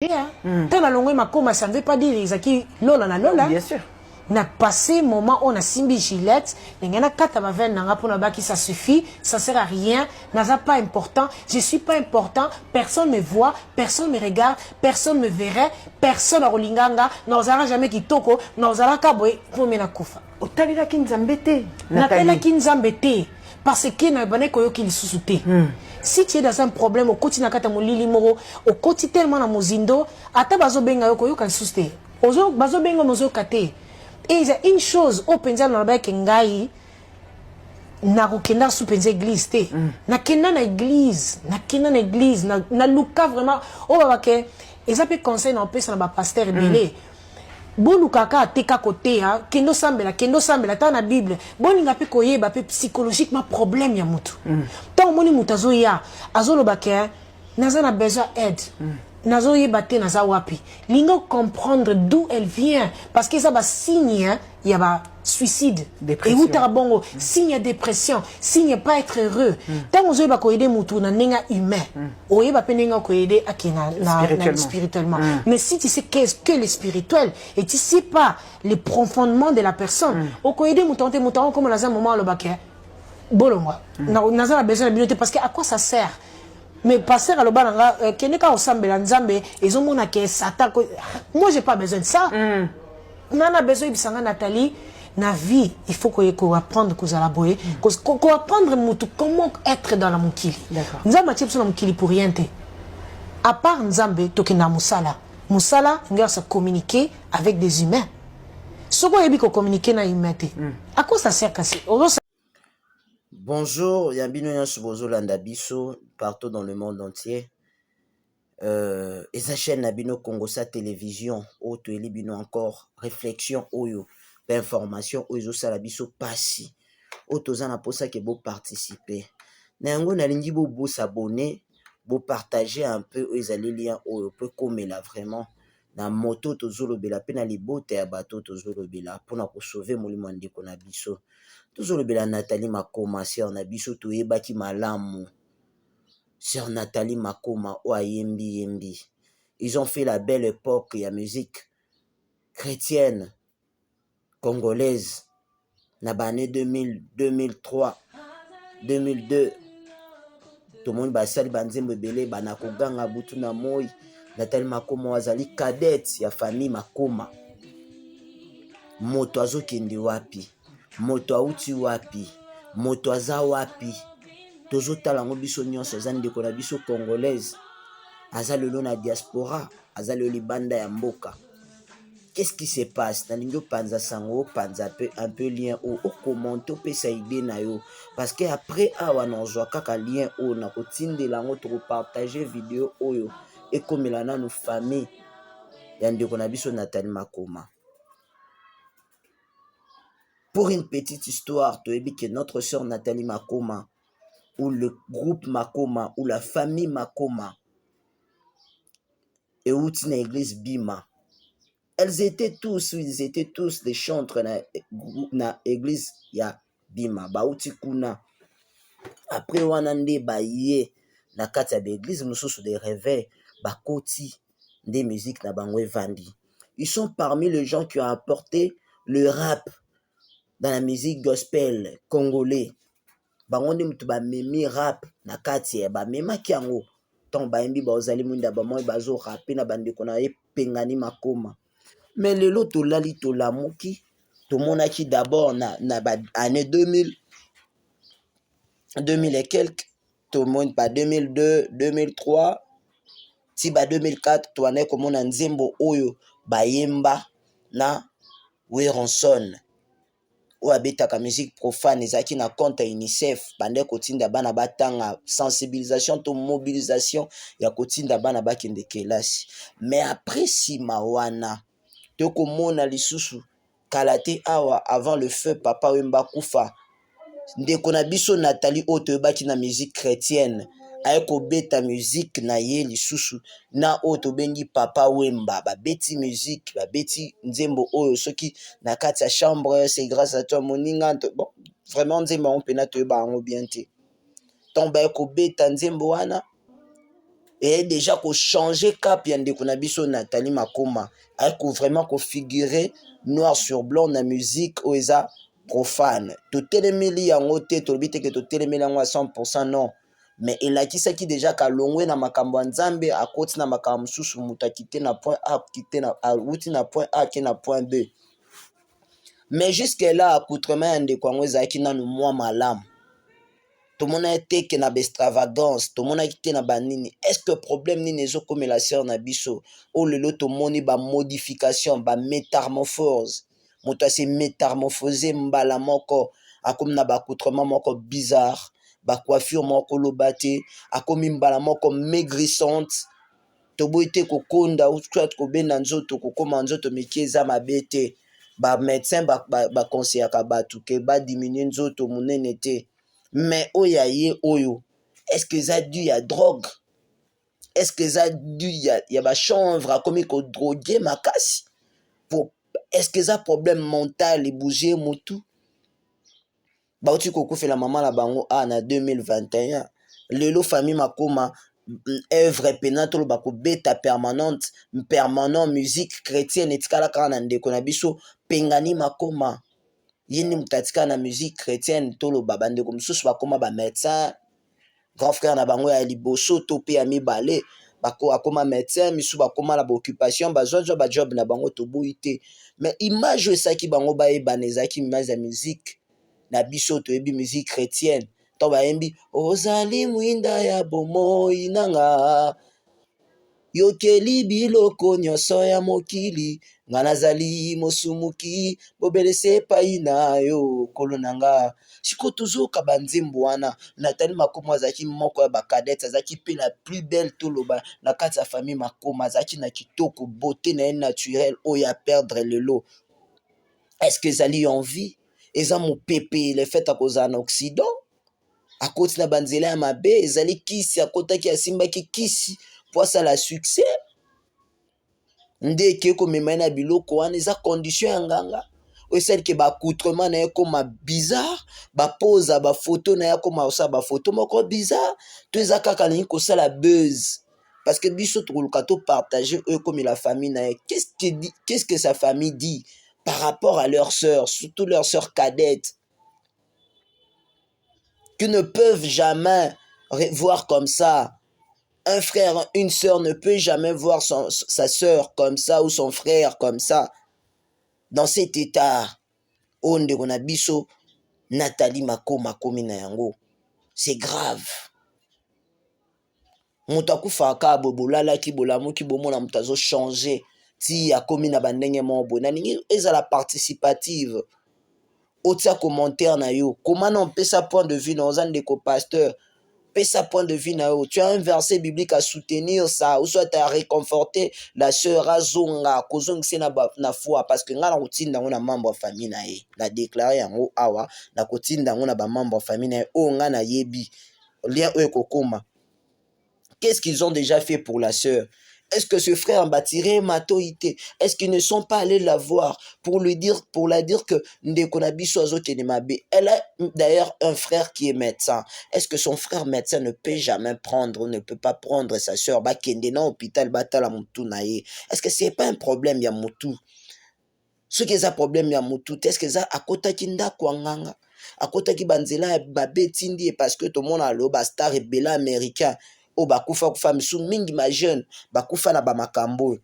Tant la longue makoma, ça ne veut pas dire Isaki lola na lola. Bien sûr. Na passé moment on a simbi Gillette, n'engana kata ba ven nanga pour na baki ça suffit, ça sert à rien, n'a pas important, je suis pas important, personne me voit, personne me regarde, personne me verrait, personne a rolinganga, n'osera jamais kitoko, n'osera kaboy pour mena kufa. Otalila kinzambete. Natala kinzambete parce que na bane koyo ki lisusuté. Si tu es dans un problème au koti na kata molili moro, au koti tellement na mozindo, ata bazo benga yo koyo kan susuté. Ozo bazo benga mozo kate. Et il y a une chose, au penza na ba kengai na kokenda sous penza église té. Na kenda na église, na luka vraiment o ba ke ezape conseil na pesa na ba pasteur belé. Bonu kaka teka côté ha kendo sambela ta na bible boni ngape koyeba pe psychologiquement problème ya mutu tant moni mutazo ya azolo bake naza na besoin aide nazo yeba te naza wapi lingo comprendre d'où elle vient parce que ça va signe ya ba suicide et ou bongo signe dépression signe pas être heureux tant on yeba ko aider mutu na nenga humain o yeba pe nenga ko aider akina na spirituellement mais si tu sais qu'est-ce que le spirituel et tu sais pas les profondément de la personne o ko aider mutu comme dans un moment le baké bolongwa naza na besoin de bibliothèque parce que à quoi ça sert. Mais passer à l'obana, keneka osambela nzambe, ils ont mon aké satan. Moi, j'ai pas besoin de ça. Nana besoin de sanga Nathalie. Na vie, il faut qu'on apprendre qu'on a la boye, qu'on apprendre comment être dans la mukili. D'accord. Nzambe type sur la mukili pour rien te. À part nzambe, tokena musala. Musala, on doit se communiquer avec des humains. Ce qu'on a dit qu'on communiquer na humain te. À quoi ça sert cassé? Bonjour, Yambino Yansubozo Landabiso, partout dans le monde entier. Et sa chaîne Nabino Congosa Télévision, Oto Elibino encore, réflexion, Oyo, information, Oyo Salabiso Passi. Oto Zana pour ça que vous participez. Nango Nalingi vous s'abonner, vous partager un peu, Oyo Zalilian, Oyo, peu comme là vraiment. Na moto tozolo bela pena libote ya bato tozolo bela pona ko sauver molimo ndeko na biso tozolo bela Nathalie Makoma sœur na biso to yebaki malamu sœur Nathalie Makoma o yembi ils ont fait la belle époque ya musique chrétienne congolaise na bané 2000 2003 2002 tout le monde basali banzembo belé bana koganga butu na moi Nathalie Makoma wazali cadette ya famille Makoma moto azokende wapi moto auti wapi moto aza wapi tozotala ngo biso nyonso aza ndeko na biso congolaise aza lelo na diaspora aza lelo libanda ya mboka qu'est-ce qui se passe nalingo panza sango panza un peu lien au commenter pesa idée na yo parce que après awa nozwa kaka lien o na kotindela ngo to partager vidéo oyo et comme il en a nos familles, il y a un biso Nathalie Makoma. Pour une petite histoire, tu as dit que notre sœur Nathalie Makoma, ou le groupe Makoma, ou la famille Makoma, et où tu l'église Bima, ils étaient tous des chantres na l'église ya Bima, bauti kuna. Après, on a des baillés, na kata l'église, nous sommes des réveils. Bakoti des musiques na bangwe vandi. Ils sont parmi les gens qui ont apporté le rap dans la musique gospel congolais. Bangondi mutu ba memi rap na kati ba mema kiango. Ton ba mbi ba ozali munda ba moi bazo rapper na bande kona e pengani Makoma. Mais le lot to lali to lamuki to monaki d'abord na ba année 2000 et quelques tout le monde pas 2002 2003 si ba 2004 toane komona nzembo oyo bayemba na Weronson o abetaka musique profane ezaki na compte UNICEF bande kotinda bana batanga sensibilisation to mobilisation ya kotinda bana bakende kelasi mais après si mawana to komona lisusu kalate awa avant le feu papa Wemba kufa ndeko na biso Nathalie oto baki na musique chrétienne ayeko beta musique na ye lisusu na oto bengi papa Wemba babeti musique babeti nzembo oyo soki na kati ya chambre c'est grâce à toi moninga bon vraiment nzembo on pena to ba ngo bien te tomba ayeko beta nzembo wana et déjà ko changer cap ya ndeko na biso Nathalie Makoma ayeko vraiment configurer noir sur blanc na musique oyo eza profane totelemeli yango te tolobi te ke totelemeli yango à 100% non mais elakisaki déjà kalongwe na makambo ya nzambe akoti na makambo mosusu moto akite na point A awuti na point A ke na point B mais jusque là accoutrement ya ndeko yango ezalaki nanu mwa malamu tomonaki te ke na baextravagance tomonaki te na banini est-ce que problème nini ezokomela sœur na biso oyo lelo tomoni bamodification bamétamorphose moto ase métamorphose mbala moko akomi na baaccoutrement moko bizarre bacoiffure moko loba te akomi mbala moko maigrissante toboyi te kokonda soit kobenda nzoto kokoma nzoto mike eza mabe te bamédecin bakonseyaka bato ke badiminue nzoto monene te mais oyo aye oyo est-ce que eza dû ya drogue est-ce que eza dû ya bachanvre akomi kodrogue makasi est-ce que eza problème mental ebouge motu bauti kokufela mama na bango na 2021 lelo famille Makoma œuvre pena toloba kobeta permanent musique chrétienne etikala kaka na ndeko na biso Pengani Makoma ye nde moto atikala na musique chrétienne toloba bandeko mosusu bakoma bamédecin grand frère na bango ya liboso to mpe ya mibale akoma médecin misusu bakoma na baoccupation bazwa bajob na bango toboyi te mais image oyo esaki bango bayebana ezalaki image ya musique na biso toyebi musique chrétienne to bayembi ozali mwinda ya bomoi nanga yokeli biloko nyonso ya mokili nga nazali mosumuki bobelese epai na yo kolo na nga sikoyo tozoyoka banzembo wana Nathalie Makoma azalaki moko ya bakadete azalaki mpe la plus belle toloba na kati ya famille Makoma azalaki na kitoko beauté na ye naturel oyo ya perdre lelo est-ce que ezali envie eza mopepe le fait akozala na occident akoti na banzela ya mabe ezali kisi akotaki asimbaki kisi po asala succès nde eke komema ye na biloko wana eza condition ya nganga oyo esalike baaccoutrement na ye koma bizarre bapoza bafoto na ye akoma kosala bafoto moko bizarre to eza kaka alingi kosala buzz parce que biso tokoluka topartage oyo ekomi la famille na ye qu'est-ce que sa famille dit par rapport à leur sœur surtout leur sœur cadette qui ne peuvent jamais voir comme ça. Un frère, une sœur ne peut jamais voir sa sœur comme ça ou son frère comme ça. Dans cet état, onde biso Nathalie Makoma komi na yango. C'est grave. Moto akufaka bolalaki bolamuki bomona moto azo changer ti akomi na bandenge moko na ningi ezala participative. Otia commentaire na yo. Comment on peut sa point de vue dans un ndeko pasteur? Sa point de vue na yo. Tu as un verset biblique à soutenir ça ou soit à réconforter la sœur azonga kozongise na foi parce que nga na kotinda ngo na membre famille na ye. Na déclarer yango awa na kotinda ngo na ba membre famille na ye o nga na yebi. Lien oyo kokoma. Qu'est-ce qu'ils ont déjà fait pour la sœur? Est-ce que ce frère m'a tiré ma toité? Est-ce qu'ils ne sont pas allés la voir pour la dire que elle a d'ailleurs un frère qui est médecin. Est-ce que son frère médecin ne peut jamais prendre, ne peut pas prendre sa sœur? Est-ce que c'est pas un problème ya mutu? Ce qui est un problème ya mutu, est-ce que ça akota kinda kwanganga? Akota ki banzela babetindi parce que tout le monde a le star et bela américain. O bakufa kufa misu mingi ma jeune bakufa na bamakambo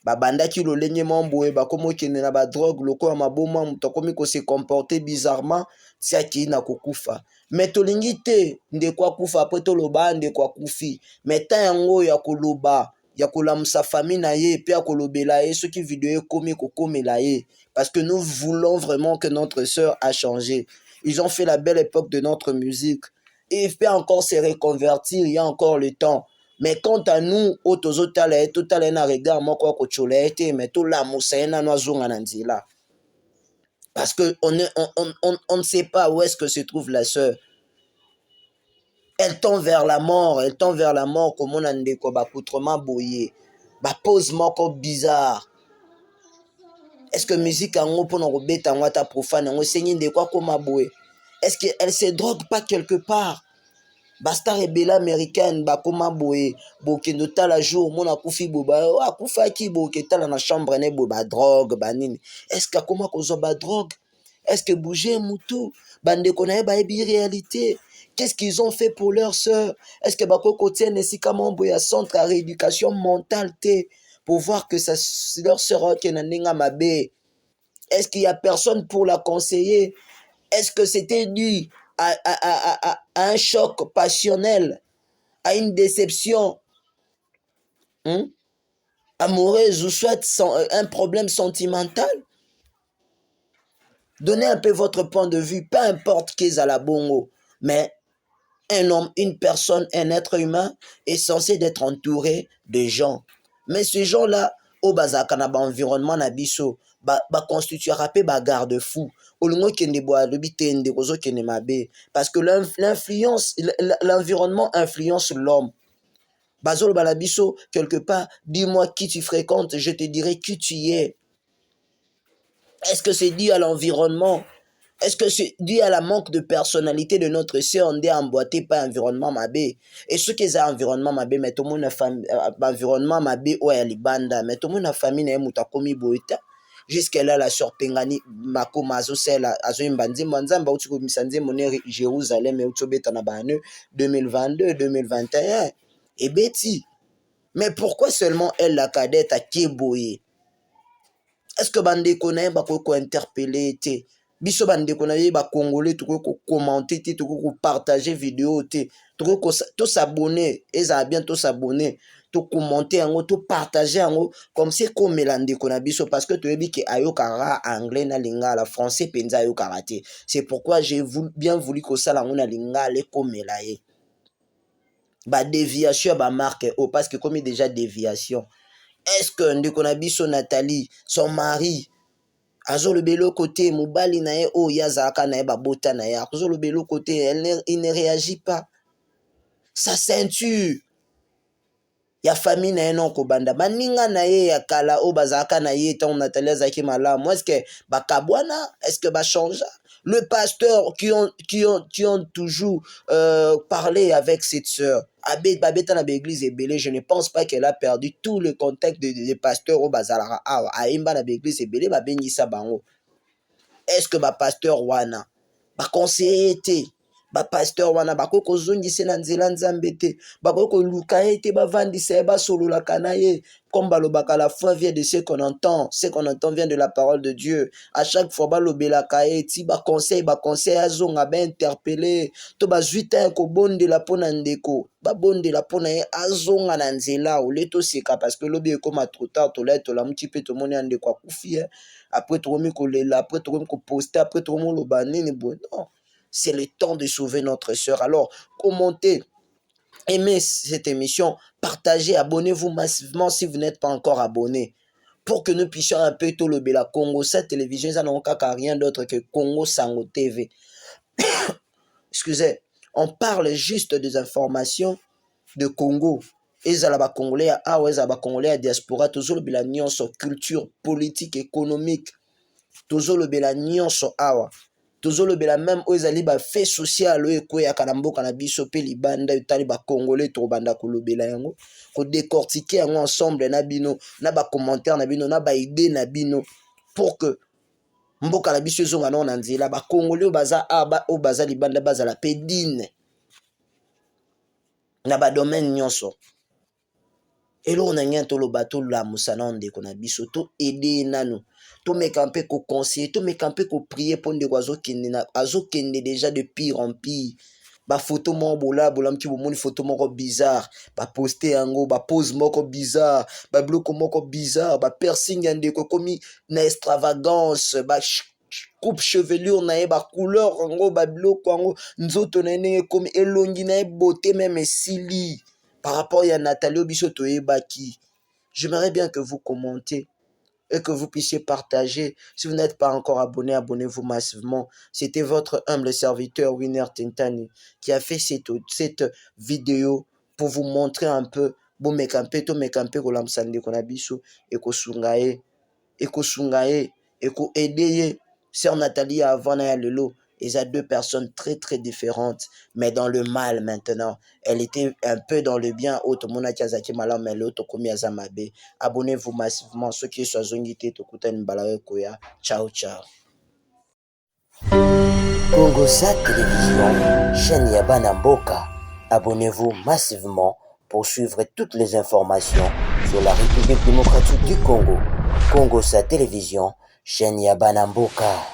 babandaki lolenye mambo bakomo kende na ba drogue loko ya maboma muto komi ko se comporter bizarrement tiaki na kokufa mais tolingi te ndeko akufa après to loba ndeko akufi mais ta yango ya koloba ya kolamusa famille na ye pe ya kolobela ye soki video ekomi kokomela ye parce que nous voulons vraiment que notre sœur a changé. Ils ont fait la belle époque de notre musique. Et il peut encore se reconvertir, il y a encore le temps. Mais quant à nous, parce qu'on ne sait pas où est-ce que se trouve la sœur. Elle tend vers la mort, comme on a dit, accoutrement boyé, pose moko bizarre. Est-ce que musique en haut pour nous rebêter en wata profane, on saigne de quoi comme boyé? Est-ce qu'elle se drogue pas quelque part? bastar ebele américaine bakoma boye bokendo tala jour mona kufi boba akufaki boke tala na chambre ne bo ba drogue banini est-ce que akoma kozwa ba drogue est-ce que bouger mutu bandeko na ye bayebi réalité qu'est-ce qu'ils ont fait pour leur sœur est-ce que bakoko tienne esika mambo ya centre à rééducation mentale te pour voir que leur sœur okena ndenge mabe est-ce qu'il y a personne pour la conseiller est-ce que c'était dû à un choc passionnel, à une déception amoureuse ou soit un problème sentimental? Donnez un peu votre point de vue, peu importe qui est à la bongo, mais un homme, une personne, un être humain est censé d'être entouré de gens. Mais ces gens-là, au bazaka na ba environnement na biso, ba constituera pe ba garde-fou. Olungo kende boa lobi tende kozo kende mabe parce que l'influence l'environnement influence l'homme. Bazolo balabiso quelque part, dis-moi qui tu fréquentes, je te dirai qui tu es. Est-ce que c'est dû à l'environnement? Est-ce que c'est dû à la manque de personnalité de notre sœur? On est emboîté par environnement mabé. Et ce qui est environnement mabé, mais tout le monde a environnement mabé ou à libanda, mais tout le monde a famille n'a muta komi boita. Jusqu'à là la sœur Pengani mako mazo sela azo imbandi manzamba uti ko misanze monere Jérusalem et utobeta na bane 2022 2021. Et Betty, mais pourquoi seulement elle la cadette à Kieboye? Est-ce que bandeko na ye bakoko interpeller te? Biso bandeko na ye ba congolais to ko commenter te to ko partager vidéo te to s'abonner eza bien to s'abonner to commenter yango to partager yango comme c'est comme landeko na biso parce que to yebi ke ayokara anglais na lingala français penza ayokara te. C'est pourquoi j'ai bien voulu ko sala ngona lingala comme la ye. Ba déviation ba marque oh parce que comme déjà déviation. Est-ce que ndeko na biso Nathalie son mari azo le belo côté mobali na ye o yazaka na ye babota na ye azo le belo côté il ne réagit pas sa ceinture ya famille na ye non kobanda baninga na ye ya kala o bazaka na ye tant Nathalie azaki malamu est-ce que bakabwana est-ce que ba change le pasteur qui ont toujours parlé avec cette sœur babeta na l'église ebele je ne pense pas qu'elle a perdu tout le contexte des pasteurs au bazalara awa aimba na l'église ebele babengisa bango est-ce que pasteur wana conseiller te pasteur wana bakoko zongise na nzela nzambe te bakoko luka ye te bavandisa ye basololaka na ye comme balobaka la foi vient de ce qu'on entend vient de la parole de Dieu à chaque fois balobelaka ye ti conseil azonga interpeller to bazwita ko bondela pona ndeko babondela pona ye azonga na nzela ole to seka parce que lobi ekoma trop tard to la muti pe to moni ndeko akufi après to komi kolela après to komi ko poster après to komi loba nini bon non. C'est le temps de sauver notre sœur. Alors, commentez, aimez cette émission, partagez, abonnez-vous massivement si vous n'êtes pas encore abonné. Pour que nous puissions un peu tout le la Congo, cette télévision, ça n'a rien d'autre que Congo Sango TV. Excusez, on parle juste des informations de Congo. Ezala Congolais à Congolais à diaspora, toujours le la nyonso culture, politique, économique, toujours le la nyonso awa. tozolobela même oyo ezali bafe social oyo ekweyaka na mboka na biso mpe libanda etali bacongolais tobanda kolobela yango kodécortiquer yango ensemble na bino na bacommentaire na bino na baide na bino pour que mboka na biso ezonga nao na nzela bacongolais oyo baza libanda bazala mpe dine na badomaine nyonso eloko na ngai toloba tolamusa na ndeko na biso to ede nanu to meka mpe ko conseiller to meka mpe ko prier pour ndeko azokende déjà de pire en pire ba photo moko bola mki bomoni photo moko bizarre ba poster yango ba pose moko bizarre ba bloko moko bizarre ba piercing ya ndeko komi na extravagance ba coupe chevelure na ye ba couleur yango ba bloko yango nzoto na ndenge komi elongi na ye beauté même esili. Par rapport à Nathalie Obisoto et Baki, j'aimerais bien que vous commentez et que vous puissiez partager. Si vous n'êtes pas encore abonné, abonnez-vous massivement. C'était votre humble serviteur Winner Tintani qui a fait cette vidéo pour vous montrer un peu bon mekampe to mekampe ko lamsande ko nabiso et ko sungae et ko aider sœur Nathalie avant na lelo Ils ont deux personnes très très différentes, mais dans le mal maintenant. Elle était un peu dans le bien, autre mona kazaki malam, mais l'autre komi azamabe. Abonnez-vous massivement, ceux qui sont zongité, tokuten balawe koya. Ciao, ciao. Congosat Télévision, chaîne Yabana Mboka. Abonnez-vous massivement pour suivre toutes les informations sur la République démocratique du Congo. Congosat Télévision, chaîne Yabana Mboka.